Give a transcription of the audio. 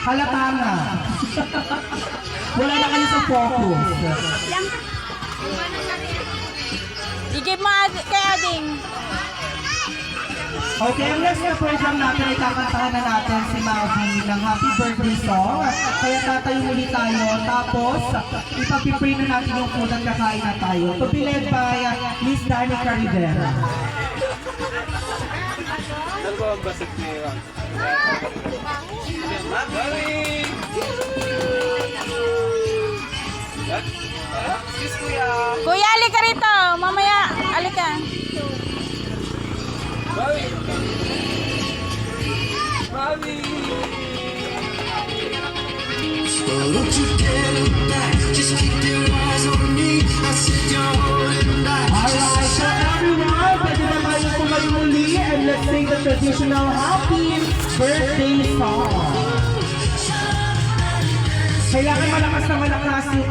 Halata na. Wala na kayo sa focus. I-give mo kay Ading. Okay, ang next na program natin ay kakantahan na natin si Mavi ng Happy Birthday song. Kaya tatayo muli tayo. Tapos, ipag-pray na natin yung food at kakain na tayo. To be led by Miss Danica Rivera. Dalawang basag niya. Kuya, alika rito. Mamaya, alika. So don't you dare look back, just keep your eyes on me. I said you're holding back. Alright, so everyone, pwede na tayo kumain muli and let's sing the traditional Happy Birthday song. Kailangan malakas na malakas yung